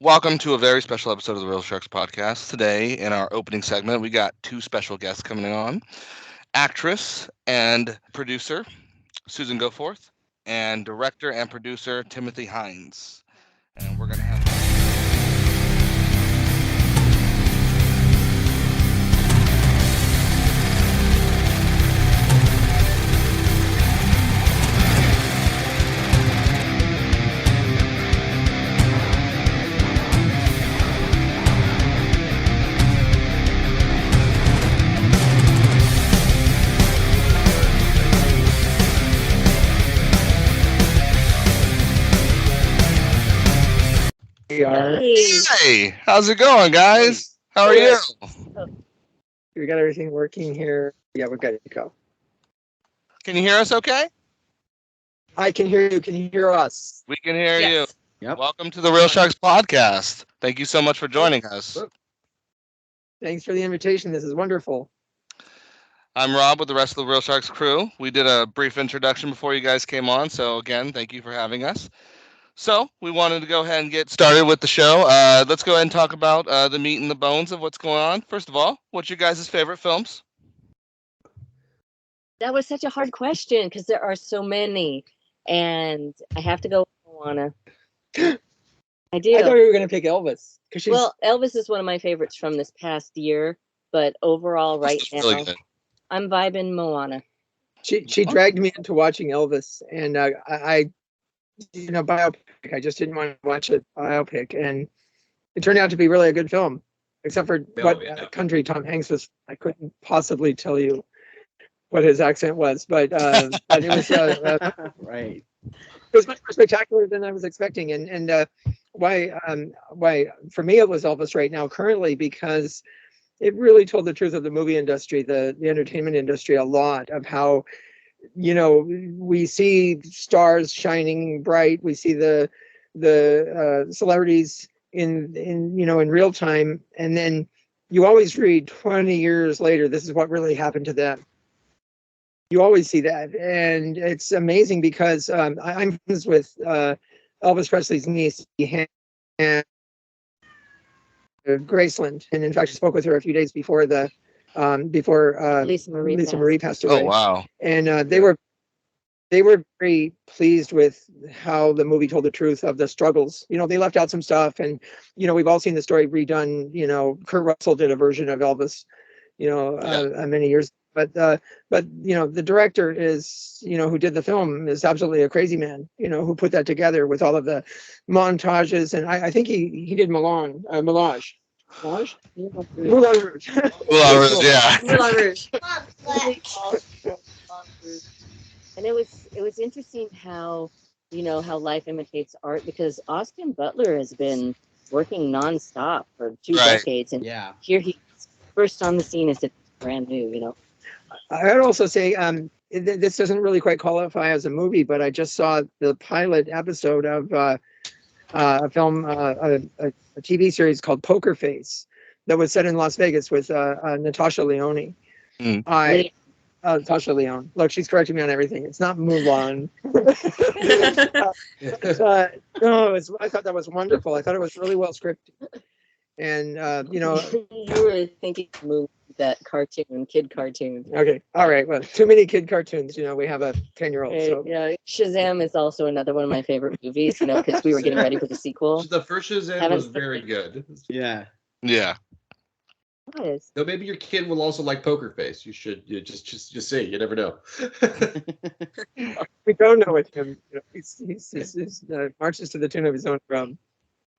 Welcome to a very special episode of the Real Sharks podcast. Today, in our opening segment, we got two special guests coming on: actress and producer Susan Goforth, and director and producer Timothy Hines. And we're gonna have. We are. Hey, how's it going, guys? How are you? We got everything working here. Yeah, we're good to go. Can you hear us? Okay. I can hear you. Can you hear us? We can hear you. Yep. Welcome to the Real Sharks podcast. Thank you so much for joining us. Thanks for the invitation. This is wonderful. I'm Rob with the rest of the Real Sharks crew. We did a brief introduction before you guys came on, so again, thank you for having us. So we wanted to go ahead and get started with the show. Let's go ahead and talk about the meat and the bones of what's going on. First of all, what's your guys' favorite films? That was such a hard question because there are so many, and I have to go with Moana. I do. I thought you were going to pick Elvis. Well, Elvis is one of my favorites from this past year, but overall, right now, Really good. I'm vibing Moana. she dragged me into watching Elvis, and I biopic. I just didn't want to watch a biopic, and it turned out to be really a good film, except for country Tom Hanks was. I couldn't possibly tell you what his accent was, but it was Right. it was much more spectacular than I was expecting, and why for me it was Elvis right now currently because it really told the truth of the movie industry, the entertainment industry, a lot of how we see stars shining bright, we see the celebrities in real time, and then you always read 20 years later this is what really happened to them. You always see that, and it's amazing because I'm friends with Elvis Presley's niece, Graceland, and in fact, I spoke with her a few days before Lisa Marie passed away. Oh wow! And they were very pleased with how the movie told the truth of the struggles. They left out some stuff, and we've all seen the story redone. Kurt Russell did a version of Elvis, many years. But the director is, who did the film is absolutely a crazy man, who put that together with all of the montages. And I think he did Moulin Rouge. Moulin Rouge, yeah. Moulin Rouge. And it was interesting how life imitates art, because Austin Butler has been working nonstop for two decades, and here he's first on the scene as it's brand new. I'd also say this doesn't really quite qualify as a movie, but I just saw the pilot episode of a film, a TV series called Poker Face that was set in Las Vegas with Natasha Lyonne. Natasha Lyonne. Look, she's correcting me on everything. It's not Mulan. No, I thought that was wonderful. I thought it was really well scripted. And, you were thinking Mulan, that kid cartoon. Okay. All right. Well, too many kid cartoons. We have a 10-year-old. So. Yeah. Shazam is also another one of my favorite movies, because we were getting ready for the sequel. The first Shazam was very good. Yeah. Yeah. So maybe your kid will also like Poker Face. You should just see. You never know. We don't know with him. He's marches to the tune of his own drum.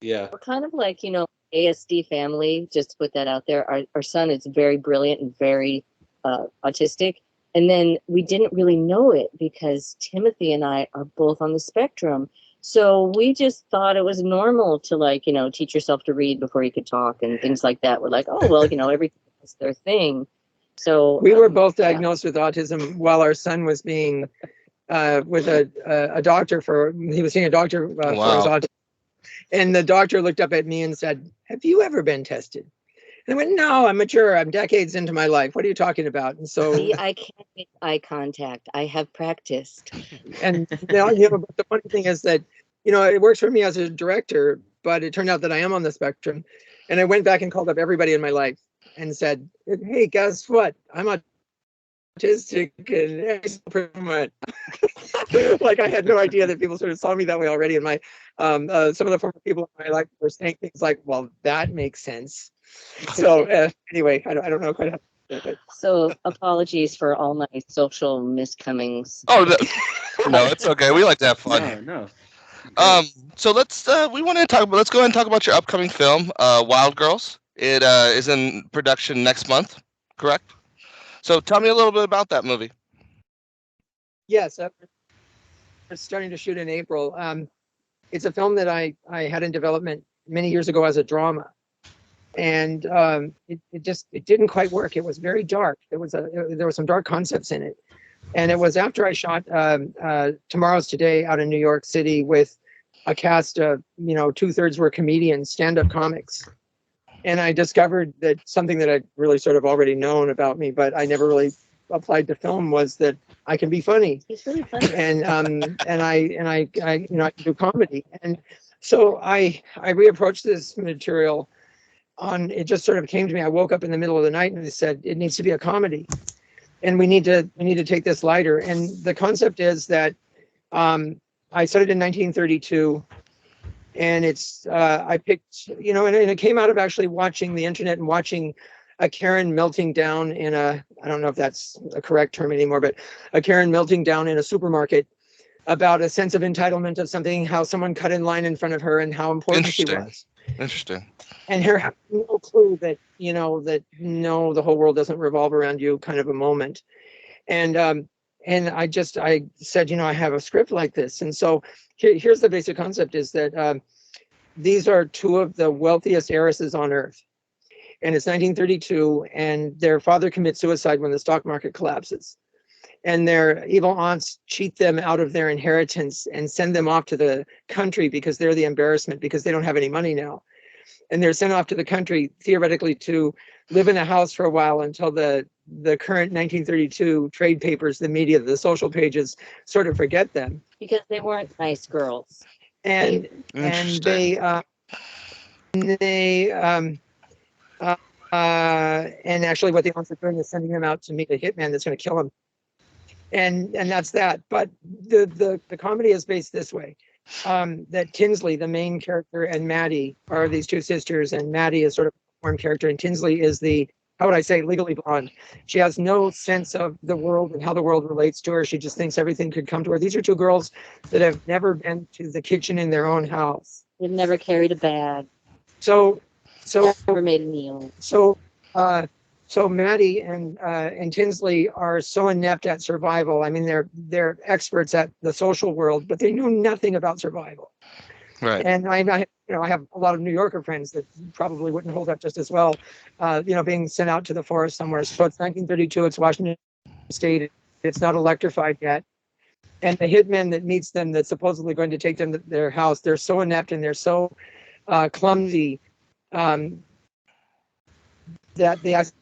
Yeah. We're kind of like, ASD family, just to put that out there. Our son is very brilliant and very autistic. And then we didn't really know it because Timothy and I are both on the spectrum. So we just thought it was normal to teach yourself to read before you could talk and things like that. We're like, oh, well, everything is their thing. So we were both diagnosed with autism while our son was being with a doctor he was seeing a doctor for his autism. And the doctor looked up at me and said, "Have you ever been tested?" And I went, "No, I'm mature. I'm decades into my life. What are you talking about?" And so I can't make eye contact. I have practiced. And but the funny thing is that, it works for me as a director but it turned out that I am on the spectrum. And I went back and called up everybody in my life and said, hey, guess what? I'm autistic. And went, like I had no idea that people sort of saw me that way already. And my some of the former people in my life were saying things like, well, that makes sense. So anyway, I don't know quite how. So apologies for all my social miscomings. Oh no, it's okay. We like to have fun. No. So let's go ahead and talk about your upcoming film, Wilde Girls. It is in production next month, correct? So tell me a little bit about that movie. Yes, we're starting to shoot in April. It's a film that I had in development many years ago as a drama, and it didn't quite work. It was very dark. There were some dark concepts in it, and it was after I shot Tomorrow's Today out in New York City with a cast of 2/3 were comedians, stand-up comics, and I discovered that something that I'd really sort of already known about me, but I never really applied to film, was that I can be funny. He's really funny. And I can do comedy. And so I reapproached this material it just sort of came to me. I woke up in the middle of the night and I said, it needs to be a comedy. And we need to take this lighter. And the concept is that I started in 1932. And it's I picked, and it came out of actually watching the internet and watching a Karen melting down in I don't know if that's a correct term anymore, but a Karen melting down in a supermarket about a sense of entitlement of something, how someone cut in line in front of her and how important she was. Interesting. And her having no clue that, no, the whole world doesn't revolve around you, kind of a moment. And I said, I have a script like this. And so here's the basic concept, is that these are two of the wealthiest heiresses on earth. And it's 1932, and their father commits suicide when the stock market collapses. And their evil aunts cheat them out of their inheritance and send them off to the country because they're the embarrassment, because they don't have any money now. And they're sent off to the country, theoretically, to live in a house for a while until the current 1932 trade papers, the media, the social pages sort of forget them. Because they weren't nice girls. And they and actually what the aunts are doing is sending them out to meet a hitman that's going to kill them. And that's that. But the comedy is based this way. That Tinsley, the main character, and Maddie are these two sisters, and Maddie is sort of a form character, and Tinsley is the, how would I say, legally blonde. She has no sense of the world and how the world relates to her. She just thinks everything could come to her. These are two girls that have never been to the kitchen in their own house. They've never carried a bag. So never made a meal. So Maddie and Tinsley are so inept at survival. I mean, they're experts at the social world, but they know nothing about survival. Right. And I have a lot of New Yorker friends that probably wouldn't hold up just as well, being sent out to the forest somewhere. So it's 1932. It's Washington State. It's not electrified yet. And the hitman that meets them, that's supposedly going to take them to their house, they're so inept and they're so clumsy that they ask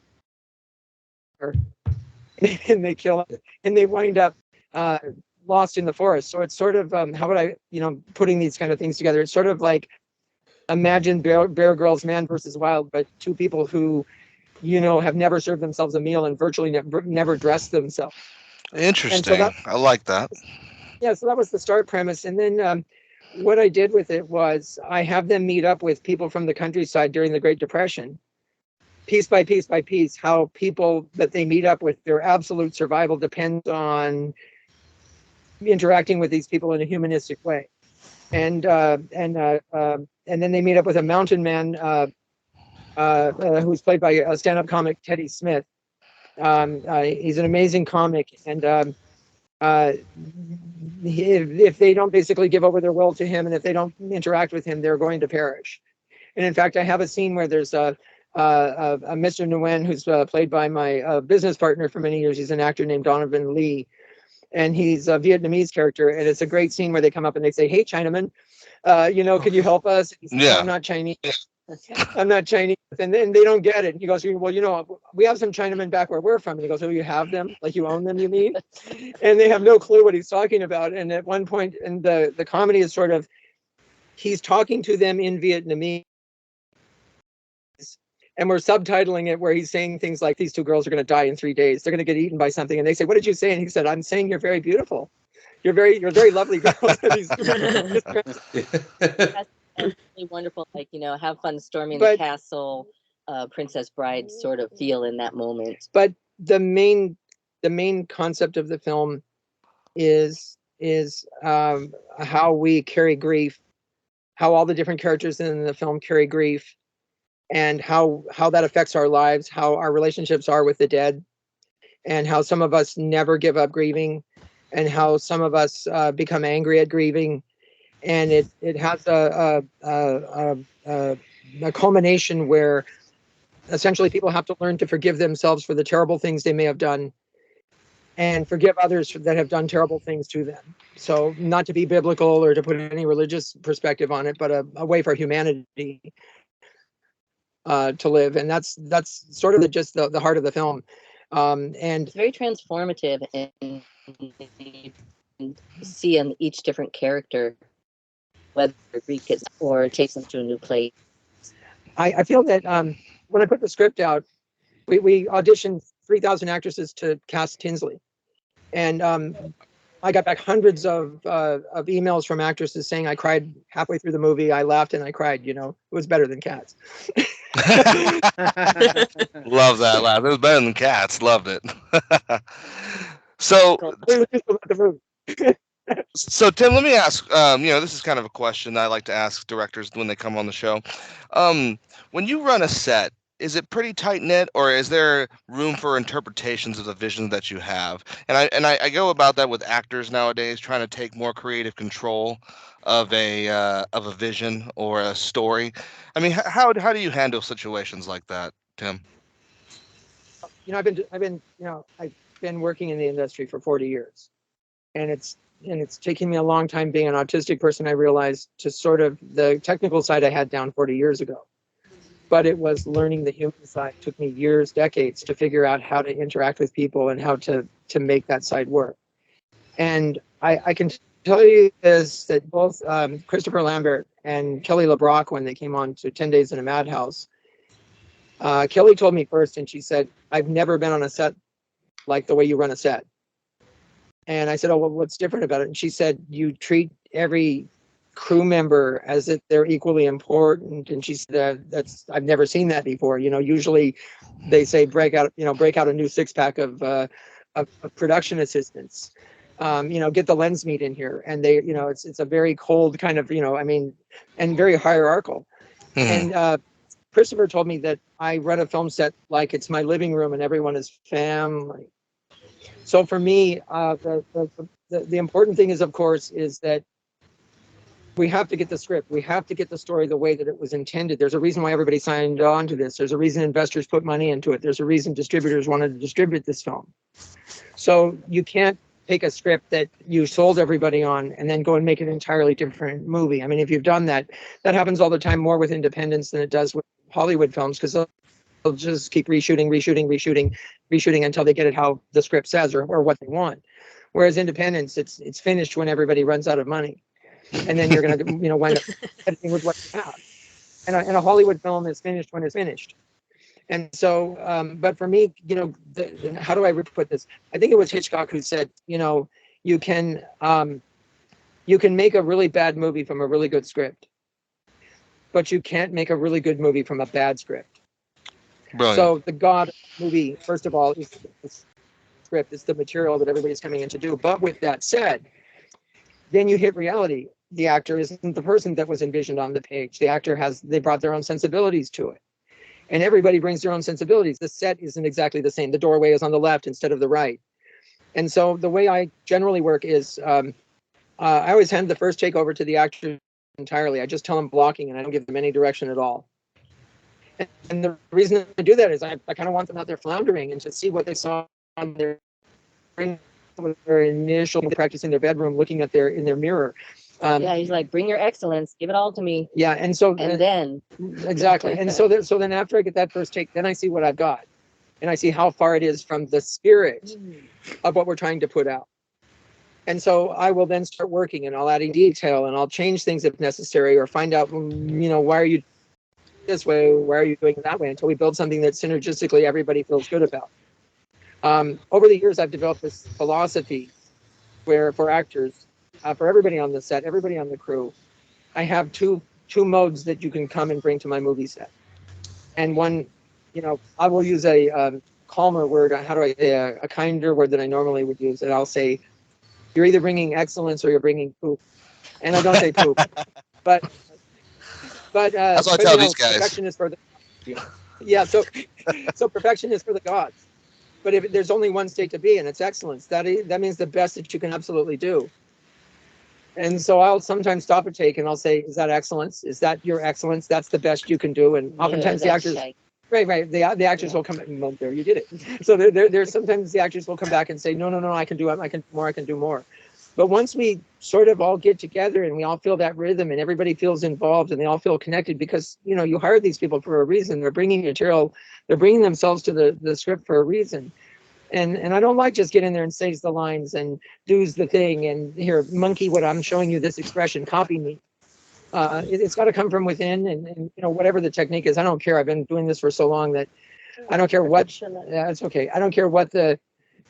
her and they kill him, and they wind up lost in the forest. So it's sort of how would I, putting these kind of things together, it's sort of like, imagine Bear Girls, Man versus Wild, but two people who have never served themselves a meal and virtually never dressed themselves. Interesting. So I like that. Yeah, so that was the start premise. And then what I did with it was I have them meet up with people from the countryside during the Great Depression, piece by piece by piece, how people that they meet up with, their absolute survival depends on interacting with these people in a humanistic way. And then they meet up with a mountain man who's played by a stand-up comic, Teddy Smith. He's an amazing comic, and if they don't basically give over their will to him, and if they don't interact with him, they're going to perish. And in fact, I have a scene where there's a Mr. Nguyen, who's played by my business partner for many years. He's an actor named Donovan Lee, and he's a Vietnamese character. And it's a great scene where they come up and they say, "Hey, Chinaman, could you help us?" He says, Yeah. "I'm not Chinese. I'm not Chinese." And then they don't get it. He goes, "Well, we have some Chinamen back where we're from." And he goes, "Oh, you have them? Like you own them, you mean?" And they have no clue what he's talking about. And at one point, and the comedy is sort of, he's talking to them in Vietnamese, and we're subtitling it where he's saying things like, these two girls are going to die in 3 days. They're going to get eaten by something. And they say, what did you say? And he said, I'm saying you're very beautiful. You're very lovely girls. That's really wonderful. Like, have fun storming the castle, Princess Bride sort of feel in that moment. But the main concept of the film is how we carry grief, how all the different characters in the film carry grief, and how that affects our lives, how our relationships are with the dead, and how some of us never give up grieving, and how some of us become angry at grieving. And it has a culmination where essentially people have to learn to forgive themselves for the terrible things they may have done, and forgive others that have done terrible things to them. So not to be biblical or to put any religious perspective on it, but a way for humanity to live. And that's sort of just the heart of the film. And it's very transformative, and you see in each different character whether it gets or takes them to a new place. I feel that when I put the script out, we auditioned 3,000 actresses to cast Tinsley, and I got back hundreds of emails from actresses saying I cried halfway through the movie. I laughed and I cried. It was better than Cats. Love that laugh. It was better than Cats. Loved it. So Tim, let me ask. This is kind of a question that I like to ask directors when they come on the show. When you run a set, is it pretty tight knit, or is there room for interpretations of the vision that you have? And I go about that with actors nowadays, trying to take more creative control of a vision or a story. I mean, how do you handle situations like that, Tim? I've been working in the industry for 40 years, and it's taken me a long time, being an autistic person, I realized, to sort of the technical side I had down 40 years ago. But it was learning the human side. It took me years, decades to figure out how to interact with people and how to make that side work. And I can tell you this, that both Christopher Lambert and Kelly LeBrock, when they came on to 10 Days in a Madhouse, Kelly told me first, and she said, I've never been on a set like the way you run a set. And I said, oh, well, what's different about it? And she said, you treat every crew member as if they're equally important. And she said, I've never seen that before. Usually they say break out a new 6-pack of production assistants. Get the lens meet in here. And they, it's a very cold kind of, and very hierarchical. And Christopher told me that I run a film set like it's my living room and everyone is family. So for me, the important thing is, of course, is that we have to get the script. We have to get the story the way that it was intended. There's a reason why everybody signed on to this. There's a reason investors put money into it. There's a reason distributors wanted to distribute this film. So you can't take a script that you sold everybody on and then go and make an entirely different movie. I mean, if you've done that, that happens all the time, more with independents than it does with Hollywood films, because they'll just keep reshooting until they get it how the script says or what they want. Whereas independents, it's finished when everybody runs out of money. And then you're going to, wind up editing with what you have. And a Hollywood film is finished when it's finished. And so, but for me, how do I put this? I think it was Hitchcock who said, you can make a really bad movie from a really good script, but you can't make a really good movie from a bad script. Brilliant. So the God movie, first of all, is the script. It's the material that everybody's coming in to do. But with that said, then you hit reality. The actor isn't the person that was envisioned on the page. The actor they brought their own sensibilities to it. And everybody brings their own sensibilities. The set isn't exactly the same. The doorway is on the left instead of the right. And so the way I generally work is I always hand the first take over to the actor entirely. I just tell them blocking and I don't give them any direction at all. And the reason I do that is I kind of want them out there floundering and to see what they saw on their initial practice in their bedroom, looking at in their mirror. He's like, bring your excellence, give it all to me. Yeah, and then exactly, and so then after I get that first take, then I see what I've got, and I see how far it is from the spirit of what we're trying to put out. And so I will then start working, and I'll add in detail, and I'll change things if necessary, or find out, why are you this way? Why are you doing it that way? Until we build something that synergistically everybody feels good about. Over the years, I've developed this philosophy where for actors, for everybody on the set, everybody on the crew, I have two modes that you can come and bring to my movie set. And one, I will use a calmer word. How do I say a kinder word than I normally would use? And I'll say, you're either bringing excellence or you're bringing poop. And I don't say poop, but That's what I tell these guys. perfection is for the so perfection is for the gods. But if there's only one state to be, and it's excellence, that means the best that you can absolutely do. And so I'll sometimes stop a take and I'll say, is that excellence? Is that your excellence? That's the best you can do. And oftentimes the actors, right, the actors will come back and, well, there, you did it. So there's sometimes the actors will come back and say, no, I can do it. I can do more. But once we sort of all get together and we all feel that rhythm and everybody feels involved and they all feel connected, because, you hired these people for a reason. They're bringing material. They're bringing themselves to the script for a reason. And I don't like just get in there and say the lines and do's the thing and here, monkey what I'm showing you this expression, copy me. It's got to come from within, and whatever the technique is. I don't care. I've been doing this for so long that I don't care what. It's okay. I don't care what the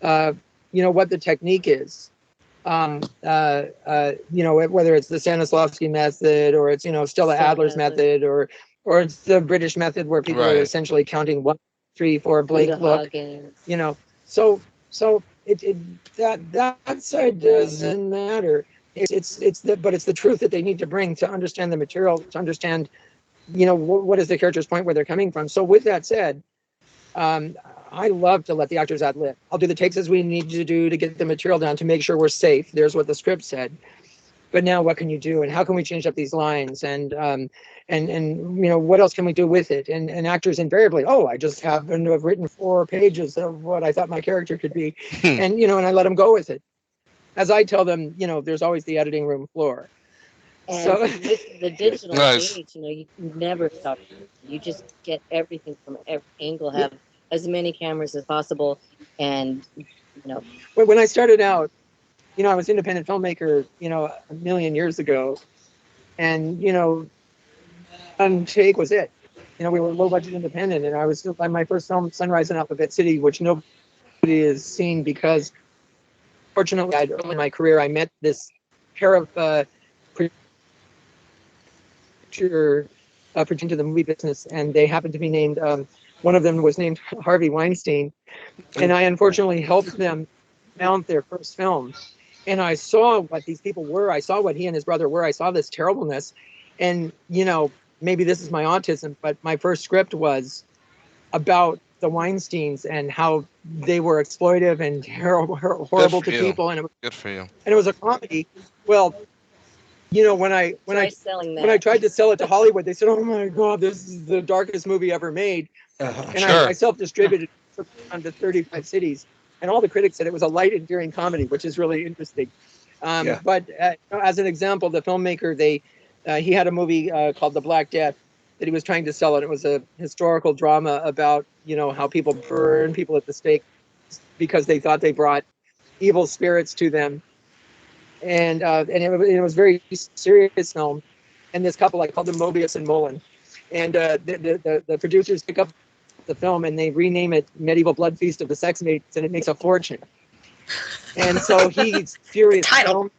what the technique is. Whether it's the Stanislavski method or it's Stella Adler's method or it's the British method where people are essentially counting 1, 3, 4 blank look. So that side doesn't matter. But it's the truth that they need to bring to understand the material, to understand, what is the character's point, where they're coming from. So with that said, I love to let the actors ad lib. I'll do the takes as we need to do to get the material down to make sure we're safe. There's what the script said. But now what can you do, and how can we change up these lines, and what else can we do with it? And actors invariably, I just happen to have written 4 pages of what I thought my character could be, and I let them go with it. As I tell them, there's always the editing room floor. And so with the digital age, you never stop. You just get everything from every angle. Have as many cameras as possible, and When I started out, I was an independent filmmaker, a million years ago, and one take was it. We were low budget independent, and I was still by my first film, Sunrise in Alphabet City, which nobody has seen because, fortunately, early in my career, I met this pair of pretending to the movie business, and they happened to be named. One of them was named Harvey Weinstein, and I unfortunately helped them mount their first film. And I saw what these people were. I saw what he and his brother were. I saw this terribleness. And, maybe this is my autism, but my first script was about the Weinsteins and how they were exploitive and horrible to people. And it was good for you. And it was a comedy. Well, when I tried to sell it to Hollywood, they said, "Oh my God, this is the darkest movie ever made." And I self-distributed to 35 cities. And all the critics said it was a light, endearing comedy, which is really interesting. But as an example, the filmmaker, he had a movie called The Black Death that he was trying to sell, and it was a historical drama about how people burn people at the stake because they thought they brought evil spirits to them, and it was very serious film. And this couple, I called them Mobius and Mullen, and the producers pick up the film and they rename it Medieval Blood Feast of the Sex Mates, and it makes a fortune. And so he's furious. Title.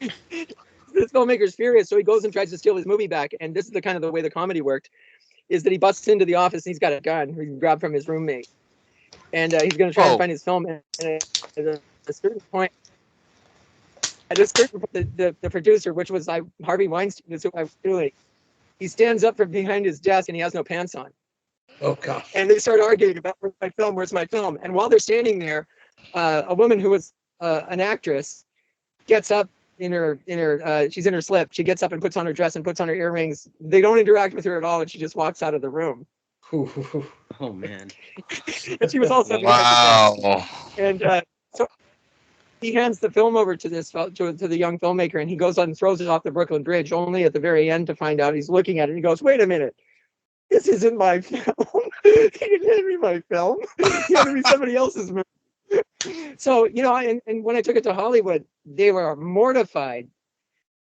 This filmmaker's furious, so he goes and tries to steal his movie back. And this is the way the comedy worked, is that he busts into the office and he's got a gun he grabbed from his roommate, and he's going to try and find his film. And at a certain point, the producer, which was Harvey Weinstein, is who I was doing, he stands up from behind his desk and he has no pants on. Oh God! And they start arguing about where's my film. And while they're standing there, a woman who was an actress gets up she's in her slip. She gets up and puts on her dress and puts on her earrings. They don't interact with her at all, and she just walks out of the room. Oh man! And she was also wow. And so he hands the film over to the young filmmaker, and he goes on and throws it off the Brooklyn Bridge. Only at the very end to find out he's looking at it. And he goes, "Wait a minute. This isn't my film. He didn't hand me my film. He handed me somebody else's movie." So, and when I took it to Hollywood, they were mortified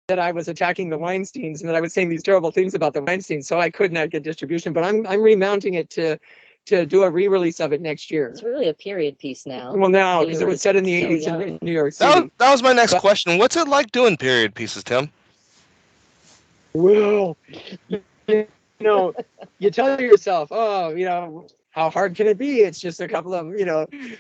that I was attacking the Weinsteins and that I was saying these terrible things about the Weinsteins. So I could not get distribution, but I'm remounting it to do a re-release of it next year. It's really a period piece now. Well, now, because it was set in the 80s in New York City. That was my next question. What's it like doing period pieces, Tim? Well, you tell yourself, how hard can it be? It's just a couple of,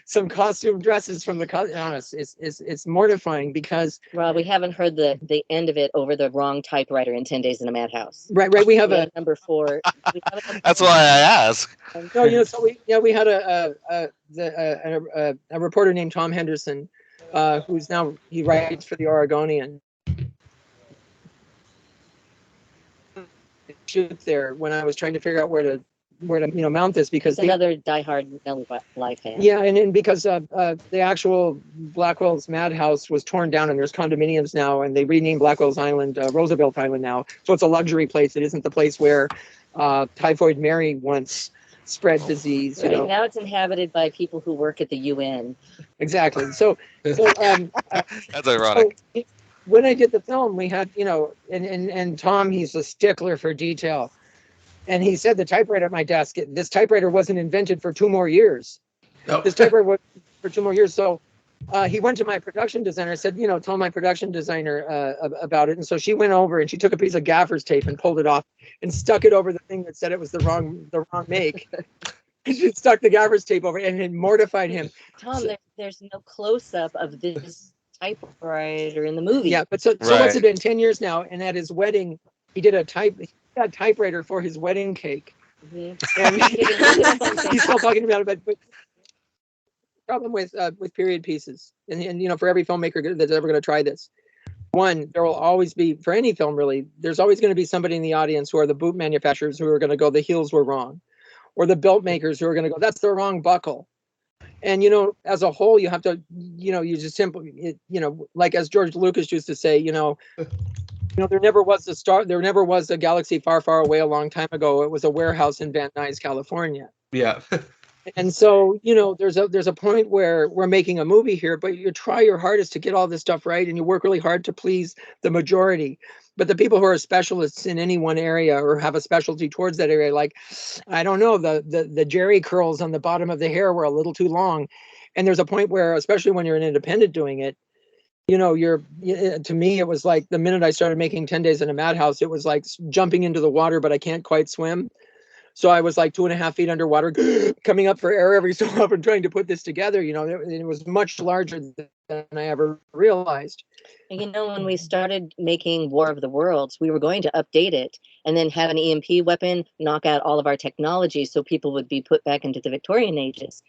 some costume dresses from the it's mortifying because. Well, we haven't heard the end of it over the wrong typewriter in 10 Days in a Madhouse. Right. We have a number 4. That's why I ask. No, so we had a reporter named Tom Henderson, who's now he writes for the Oregonian. Shoot there when I was trying to figure out where to mount this because another diehard Nellie Bly fan. Yeah, and because the actual Blackwell's Madhouse was torn down and there's condominiums now, and they renamed Blackwell's Island Roosevelt Island now, so it's a luxury place. It isn't the place where Typhoid Mary once spread disease. Right. Now it's inhabited by people who work at the UN. Exactly. So that's ironic. So, when I did the film, we had, and Tom, he's a stickler for detail. And he said the typewriter at my desk, this typewriter wasn't invented for 2 more years. Nope. This typewriter was for 2 more years. So he went to my production designer, said, tell my production designer about it. And so she went over and she took a piece of gaffer's tape and pulled it off and stuck it over the thing that said it was the wrong make. She stuck the gaffer's tape over it and it mortified him. Tom, there's no close-up of this typewriter in the movie. Yeah, but so what's it been 10 years now? And at his wedding, he got a typewriter for his wedding cake. Mm-hmm. And he's still talking about it, but problem with period pieces, and for every filmmaker that's ever going to try this, one, there will always be, for any film really, there's always going to be somebody in the audience who are the boot manufacturers who are going to go, the heels were wrong, or the belt makers who are going to go, that's the wrong buckle. And, as a whole, you have to, you just simply, like as George Lucas used to say, there never was a star. There never was a galaxy far, far away a long time ago. It was a warehouse in Van Nuys, California. Yeah. And so, there's a point where we're making a movie here, but you try your hardest to get all this stuff right, and you work really hard to please the majority. But the people who are specialists in any one area or have a specialty towards that area, like, I don't know, the Jerry curls on the bottom of the hair were a little too long. And there's a point where, especially when you're an independent doing it, to me, it was like the minute I started making 10 Days in a Madhouse, it was like jumping into the water, but I can't quite swim. So I was like 2.5 feet underwater, coming up for air every so often, trying to put this together. It was much larger than I ever realized. And when we started making War of the Worlds, we were going to update it and then have an EMP weapon knock out all of our technology so people would be put back into the Victorian ages.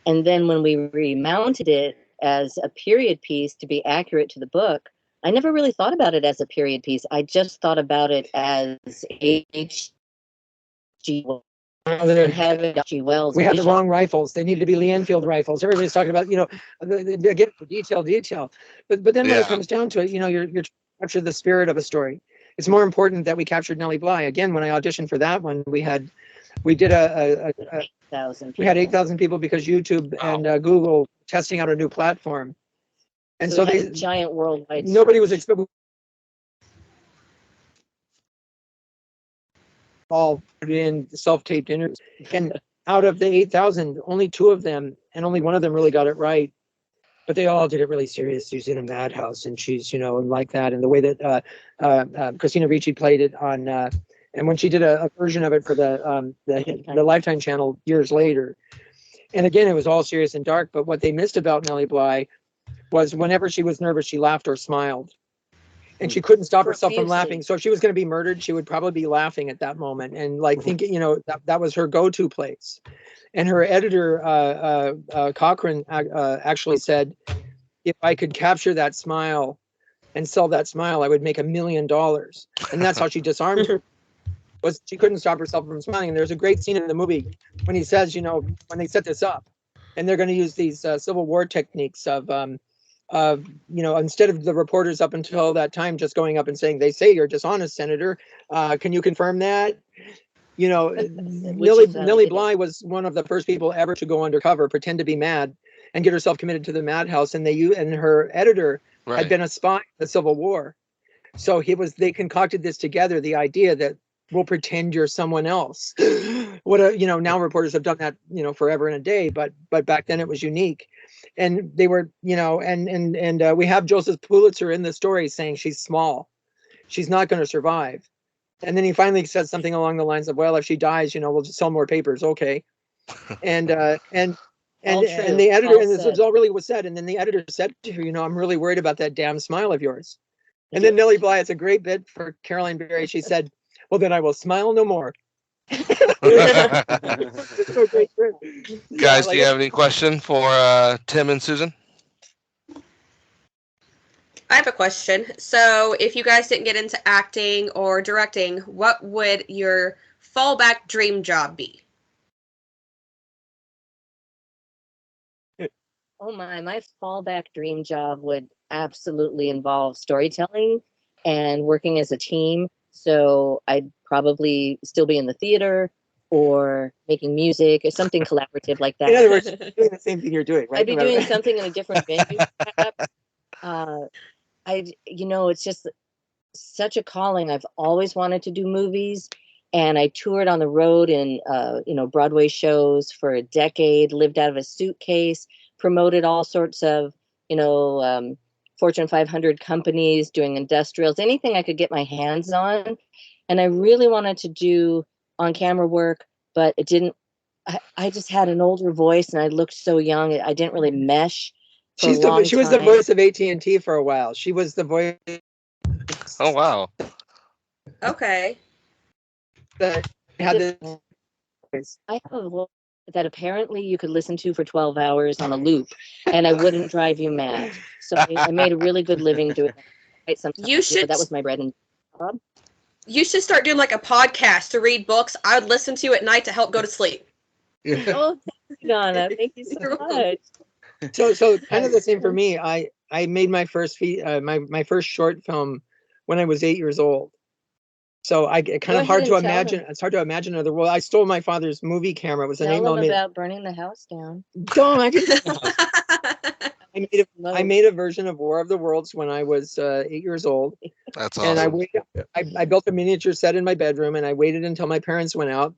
And then when we remounted it as a period piece to be accurate to the book, I never really thought about it as a period piece. I just thought about it as H.G. Wells. H.G. Wells. We had the wrong rifles. They needed to be Lee Enfield rifles. Everybody's talking about, again, detail. But then when it comes down to it, you're trying to capture the spirit of a story. It's more important that we captured Nellie Bly. Again, when I auditioned for that one, we did we had 8,000 people because YouTube and Google testing out a new platform. And so they giant worldwide. Nobody was expecting. All put in self-taped interviews, and out of the 8,000, only 2 of them, and only one of them really got it right. But they all did it really serious. She's in a madhouse, and she's, and like that, and the way that Christina Ricci played it on, and when she did a version of it for the Lifetime channel years later, and again, it was all serious and dark. But what they missed about Nellie Bly was whenever she was nervous, she laughed or smiled. And she couldn't stop herself from laughing. So if she was going to be murdered, she would probably be laughing at that moment and like thinking, that was her go-to place. And her editor, Cochran, actually said, if I could capture that smile and sell that smile, I would make $1 million. And that's how she disarmed her. Was she couldn't stop herself from smiling. And there's a great scene in the movie when he says, when they set this up and they're going to use these Civil War techniques of instead of the reporters up until that time just going up and saying, they say you're dishonest, Senator. Can you confirm that? Nellie Bly was one of the first people ever to go undercover, pretend to be mad, and get herself committed to the Madhouse. And and her editor had been a spy in the Civil War. So they concocted this together, the idea that we'll pretend you're someone else. Now reporters have done that, forever and a day, but back then it was unique. And they were, and we have Joseph Pulitzer in the story saying she's small. She's not going to survive. And then he finally said something along the lines of, well, if she dies, we'll just sell more papers. Okay. And the editor, and this was all really was said. And then the editor said to her, I'm really worried about that damn smile of yours. And then Nellie Bly, it's a great bit for Caroline Berry. She said, well, then I will smile no more. It's so great. Guys, do you have any question for Tim and Susan? I have a question. So if you guys didn't get into acting or directing, what would your fallback dream job be? Oh my fallback dream job would absolutely involve storytelling and working as a team. So I'd probably still be in the theater or making music or something collaborative like that. In other words, you're doing the same thing you're doing, right? I'd be doing something in a different venue. It's just such a calling. I've always wanted to do movies, and I toured on the road in Broadway shows for a decade, lived out of a suitcase, promoted all sorts of Fortune 500 companies, doing industrials, anything I could get my hands on. And I really wanted to do on camera work, but it didn't. I just had an older voice and I looked so young. I didn't really mesh. She was the voice of AT&T for a while. She was the voice. Oh, wow. Okay. That had this voice. I have a voice that apparently you could listen to for 12 hours on a loop and I wouldn't drive you mad. So I made a really good living doing it. You should. That was my bread and job. You should start doing like a podcast to read books. I would listen to at night to help go to sleep. Oh, thank you, Donna. Thank you so much. So kind of the same for me. I made my first my first short film when I was 8 years old. So it's hard to imagine. It's hard to imagine another world. I stole my father's movie camera. It was an 8mm. About burning the house down. I made a version of War of the Worlds when I was 8 years old. That's awesome. And I waited. I built a miniature set in my bedroom, and I waited until my parents went out.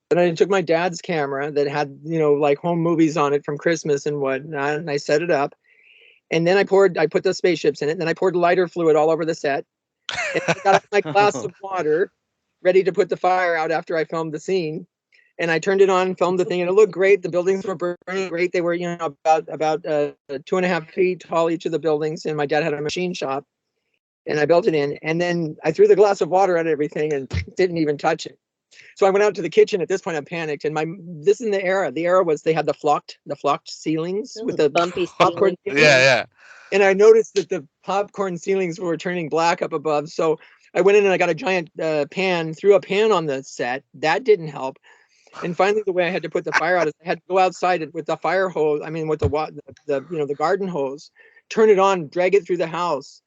Then I took my dad's camera that had like home movies on it from Christmas and whatnot, and I set it up. And then I put the spaceships in it. And then I poured lighter fluid all over the set. And I got my glass of water, ready to put the fire out after I filmed the scene. And I turned it on, filmed the thing, and it looked great. The buildings were burning great. They were, about 2.5 feet tall, each of the buildings. And my dad had a machine shop, and I built it in. And then I threw the glass of water at everything and didn't even touch it. So I went out to the kitchen. At this point, I panicked. And this is the era. The era was they had the flocked ceilings with the bumpy popcorn. Yeah. And I noticed that the popcorn ceilings were turning black up above. So I went in and I got a giant pan, threw a pan on the set. That didn't help. And finally, the way I had to put the fire out is I had to go outside with the fire hose. I mean, with the garden hose, turn it on, drag it through the house,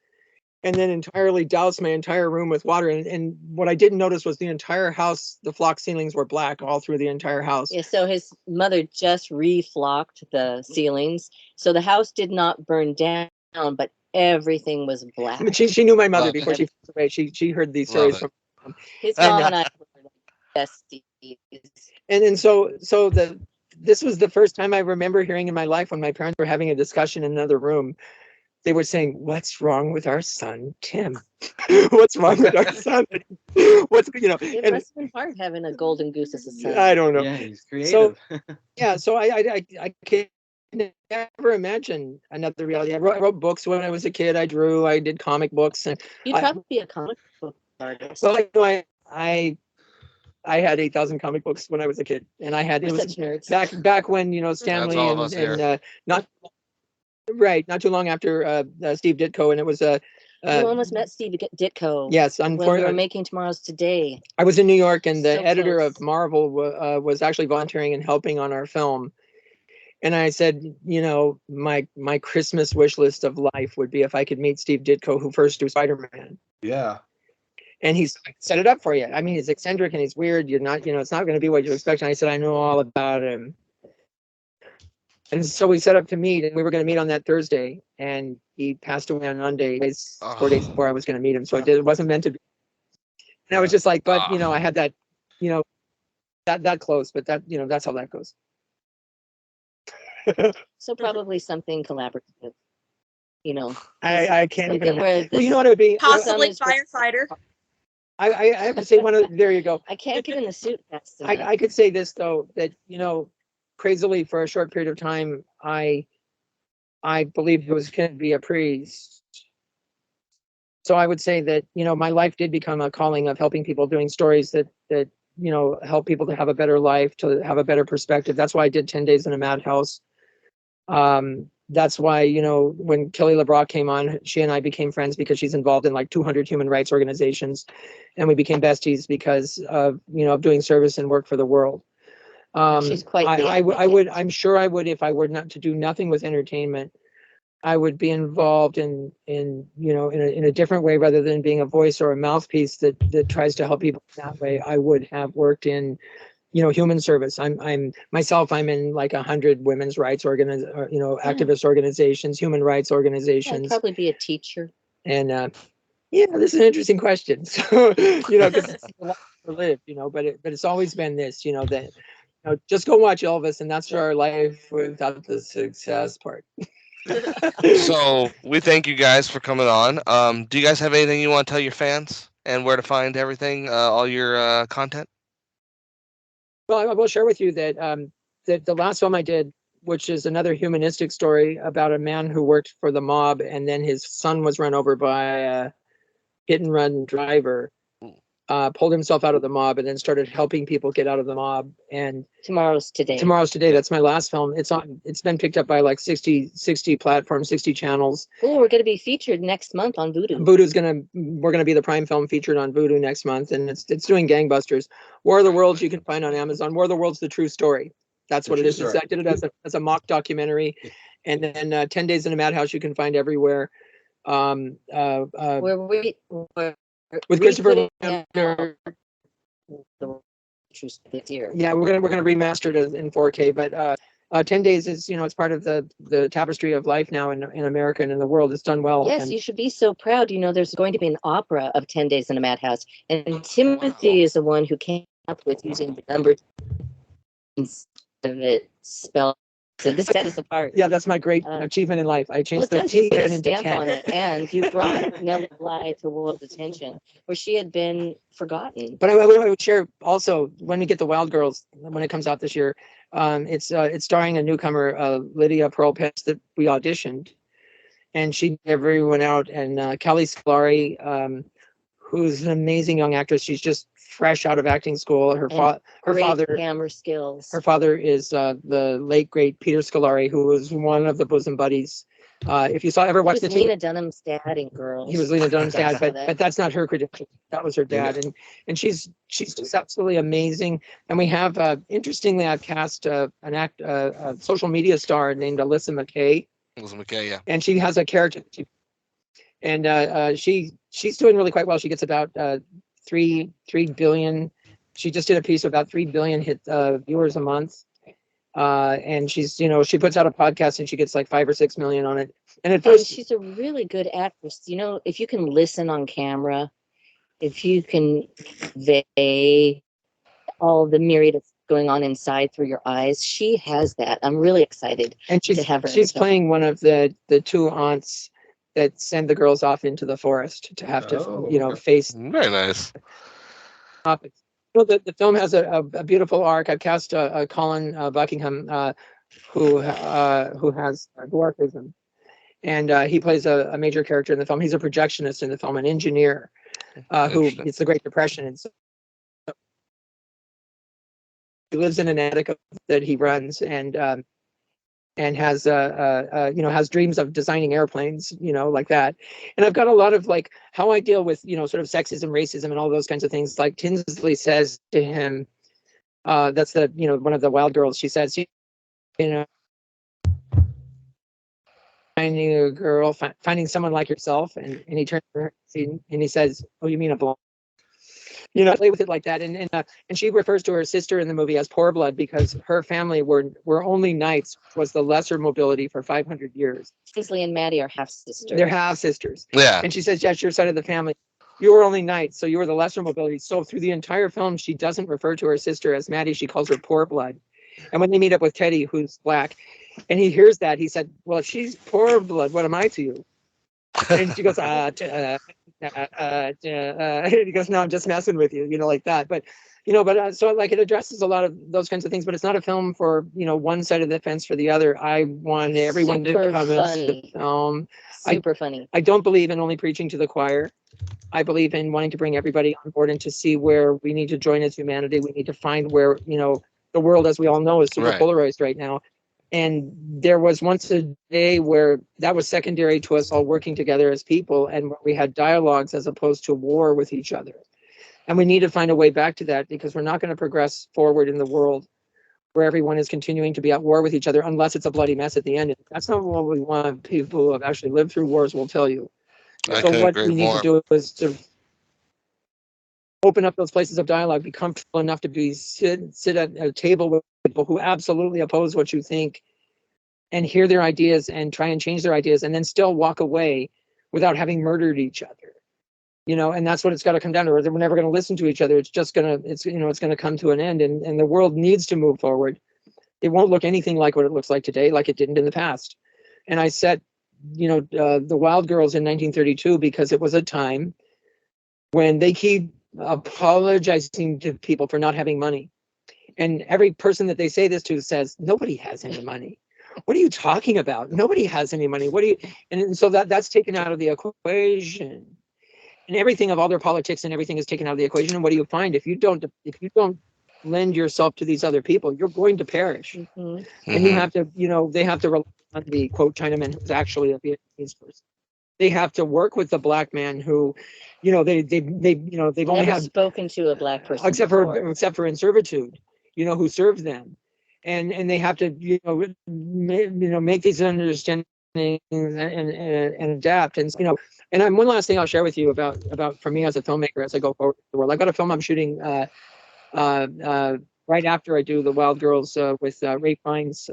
and then entirely douse my entire room with water. And what I didn't notice was the entire house, the flock ceilings were black all through the entire house. Yeah, so his mother just reflocked the ceilings. So the house did not burn down, but everything was black. I mean, she knew my mother before she passed away. She heard these stories from his mom and I were besties. And so this was the first time I remember hearing in my life when my parents were having a discussion in another room. They were saying, "What's wrong with our son, Tim? What's wrong with our son? It must have been hard having a golden goose as a son." I don't know. Yeah, he's creative. So I can never imagine another reality. I wrote books when I was a kid. I drew. I did comic books. And You'd probably be a comic book artist. Well, I had 8,000 comic books when I was a kid, and I had We're such nerds. back when Stanley all of us and not too long after Steve Ditko, and it was you almost met Steve Ditko. Yes, when we were making Tomorrow's Today. I was in New York, and the So editor close. of Marvel was actually volunteering and helping on our film. And I said, my Christmas wish list of life would be if I could meet Steve Ditko, who first drew Spider-Man. Yeah. And he's set it up for you. I mean, he's eccentric and he's weird. You're not, it's not going to be what you expect. And I said, I know all about him. And so we set up to meet, and we were going to meet on that Thursday, and he passed away on Monday. It's 4 days before I was going to meet him, so it wasn't meant to be. And I was just like, but I had that, that close, but that that's how that goes. So probably something collaborative. I can't even. Well, you know what it would be? Possibly firefighter. I have to say there you go. I can't get in the suit fast enough. I could say this though, that crazily for a short period of time, I believed it was going to be a priest. So I would say that my life did become a calling of helping people, doing stories that help people to have a better life, to have a better perspective. That's why I did 10 Days in a Madhouse. That's why when Kelly LeBrock came on, she and I became friends because she's involved in like 200 human rights organizations, and we became besties because of doing service and work for the world. She's quite I'm sure I would, if I were not to do nothing with entertainment, I would be involved in a different way, rather than being a voice or a mouthpiece that tries to help people that way. I would have worked in human service. I'm in like 100 women's rights activist organizations, human rights organizations. I'd probably be a teacher. And this is an interesting question. So because it's a lot to live, but it's always been this, that just go watch Elvis, and that's our life without the success part. So we thank you guys for coming on. Do you guys have anything you want to tell your fans and where to find everything, all your content? Well, I will share with you that that the last film I did, which is another humanistic story about a man who worked for the mob, and then his son was run over by a hit and run driver, pulled himself out of the mob, and then started helping people get out of the mob. And Tomorrow's Today. That's my last film. It's been picked up by like 60 platforms, 60 channels. Oh, we're going to be featured next month on Vudu. We're gonna be the prime film featured on Vudu next month, and it's doing gangbusters. War of the Worlds you can find on Amazon. War of the Worlds, the true story. That's what it is. I did it as a mock documentary, and then 10 Days in a Madhouse you can find everywhere. With Christopher. Yeah, we're gonna remaster it in 4K, but 10 Days is it's part of the tapestry of life now in America and in the world. It's done well. Yes, you should be so proud. There's going to be an opera of 10 Days in a Madhouse, and Timothy is the one who came up with using the number of it spelled. So this set us apart. Yeah, that's my great achievement in life. I changed the T and into stamp 10. on it, and you brought Nellie Bly to world attention where she had been forgotten. But I would share also, when we get the Wilde Girls, when it comes out this year, it's starring a newcomer, Lydia Pearl Pitts, that we auditioned, and she gave everyone out. And Kelly Scolari, who's an amazing young actress, she's just fresh out of acting school. Her father, camera skills. Her father is the late great Peter Scolari, who was one of the bosom buddies. If you ever watched Lena Dunham's dad in Girls. He was Lena Dunham's dad, but that's not her credential. That was her dad, and she's just absolutely amazing. And we have interestingly, I've cast a social media star named Alyssa McKay. Yeah. And she has a character, and she's doing really quite well. She gets about 3 billion. She just did a piece of about 3 billion hit viewers a month. And she's, she puts out a podcast and she gets like 5 or 6 million on it. And at first, she's a really good actress. If you can listen on camera, if you can convey all the myriad of going on inside through your eyes, she has that. I'm really excited to have her. She's playing one of the two aunts that send the girls off into the forest to have to, face. Very nice. Topics. The film has a beautiful arc. I've cast Colin Buckingham, who has dwarfism, and he plays a major character in the film. He's a projectionist in the film, an engineer who it's the Great Depression, and so he lives in an attic that he runs, and has has dreams of designing airplanes, like that. And I've got a lot of like how I deal with sort of sexism, racism, and all those kinds of things. Like Tinsley says to him, that's the one of the Wilde Girls. She says, finding a girl, finding someone like yourself, and he turns to her and he says, "Oh, you mean a blonde?" play with it like that. And she refers to her sister in the movie as poor blood because her family were only knights, was the lesser mobility for 500 years. Paisley and Maddie are half sisters. They're half sisters. Yeah. And she says, yes, your side of the family. You were only knights, so you were the lesser mobility. So through the entire film, she doesn't refer to her sister as Maddie. She calls her poor blood. And when they meet up with Teddy, who's black, and he hears that, he said, well, if she's poor blood, what am I to you? And she goes, and he goes, no, I'm just messing with you, like that. But, so like it addresses a lot of those kinds of things, but it's not a film for, one side of the fence for the other. I want everyone to come and the film. Super funny. I don't believe in only preaching to the choir. I believe in wanting to bring everybody on board and to see where we need to join as humanity. We need to find where, the world, as we all know, is super polarized right now. And there was once a day where that was secondary to us all working together as people, and we had dialogues as opposed to war with each other. And we need to find a way back to that, because we're not going to progress forward in the world where everyone is continuing to be at war with each other unless it's a bloody mess at the end. And that's not what we want. People who have actually lived through wars will tell you. So what we need to do is to open up those places of dialogue, be comfortable enough to sit at a table with people who absolutely oppose what you think, and hear their ideas and try and change their ideas, and then still walk away without having murdered each other. And that's what it's got to come down to. We're never going to listen to each other. It's just going to come to an end, and the world needs to move forward. It won't look anything like what it looks like today, like it didn't in the past. And I set, the Wilde Girls in 1932 because it was a time when they keep apologizing to people for not having money. And every person that they say this to says, nobody has any money. What are you talking about? Nobody has any money. And so that's taken out of the equation. And everything of all their politics and everything is taken out of the equation. And what do you find? If you don't lend yourself to these other people, you're going to perish. Mm-hmm. And you have to, they have to rely on the quote Chinaman who's actually a Vietnamese person. They have to work with the black man who, they've only had spoken to a black person except for in servitude, who served them, and they have to make these understandings and adapt, and one last thing I'll share with you about for me as a filmmaker as I go forward in the world. I got a film I'm shooting right after I do the Wilde Girls with Hines.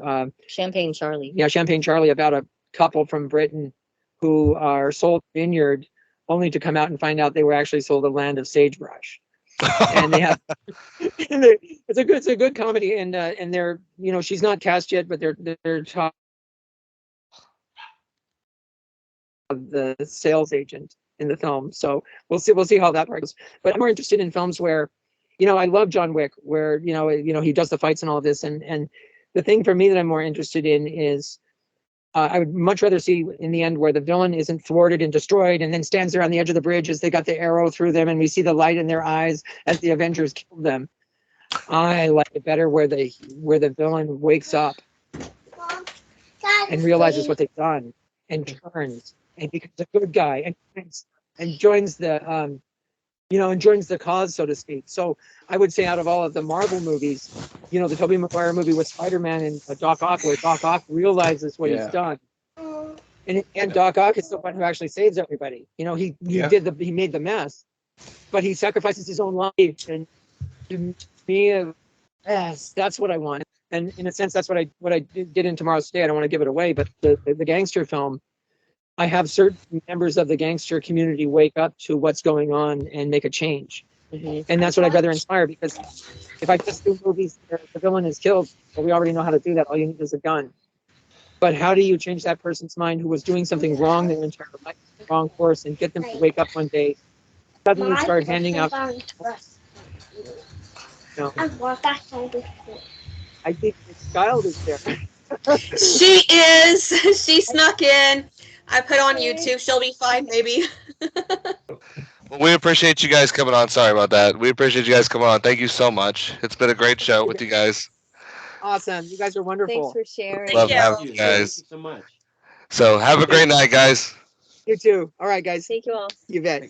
Champagne Charlie. Yeah, Champagne Charlie, about a couple from Britain who are sold a vineyard only to come out and find out they were actually sold a land of sagebrush. And they have it's a good comedy, and they're she's not cast yet, but they're talking of the sales agent in the film. So we'll see how that works. But I'm more interested in films where I love John Wick, where he does the fights and all of this, and the thing for me that I'm more interested in is I would much rather see in the end where the villain isn't thwarted and destroyed and then stands there on the edge of the bridge as they got the arrow through them and we see the light in their eyes as the Avengers kill them. I like it better where the villain wakes up and realizes what they've done and turns and becomes a good guy and joins the and joins the cause, so to speak. So I would say out of all of the Marvel movies, the Tobey Maguire movie with Spider-Man and Doc Ock, where Doc Ock realizes what he's done. And Doc Ock is the one who actually saves everybody. He made the mess, but he sacrifices his own life. And to me, yes, that's what I want. And in a sense, that's what I did in Tomorrow's Day. I don't want to give it away, but the gangster film, I have certain members of the gangster community wake up to what's going on and make a change. Mm-hmm. And that's what I'd rather inspire, because if I just do movies where the villain is killed, well, we already know how to do that. All you need is a gun. But how do you change that person's mind who was doing something wrong their entire life, wrong course, and get them to wake up one day, suddenly start handing out. I think the child is there. She is. She snuck in. I put on YouTube. She'll be fine, maybe. Well, we appreciate you guys coming on. Sorry about that. We appreciate you guys coming on. Thank you so much. It's been a great show with you guys. Awesome. You guys are wonderful. Thanks for sharing. Love having you guys. Thank you so much. So have a great night, guys. You too. All right, guys. Thank you all. You bet.